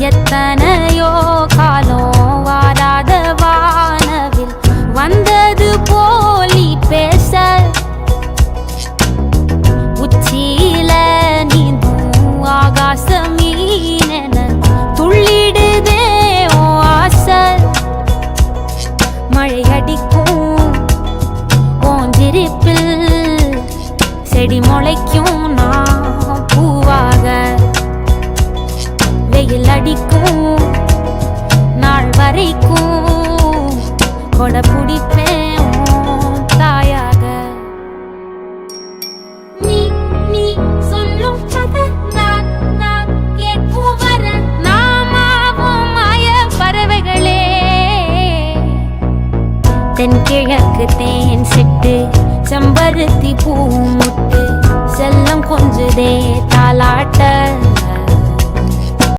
எத்தனையோ காலம் வாராத வானவில் வந்தது போலி பேச உச்சியில நீந்தும் ஆகாச மீனென துள்ளிடுதே ஓ ஆசை மழை அடிக்கும் ஓஞ்சிருப்பில் செடி முளைக்கும் நான் பூவாக வெயில் அடிக்கும் நாள் வரைக்கும் கொடை பிடிப்பேன் தாயாக நீ நீ சொல்லும் கதை நான் நான் கேட்கும் வர நாமாவும் மாய பறவைகளே தென்கிழக்கு தேன் சிட்டு செம்பருத்தி பூ முட்டு செல்லம் கொஞ்சுதே தாலாட்ட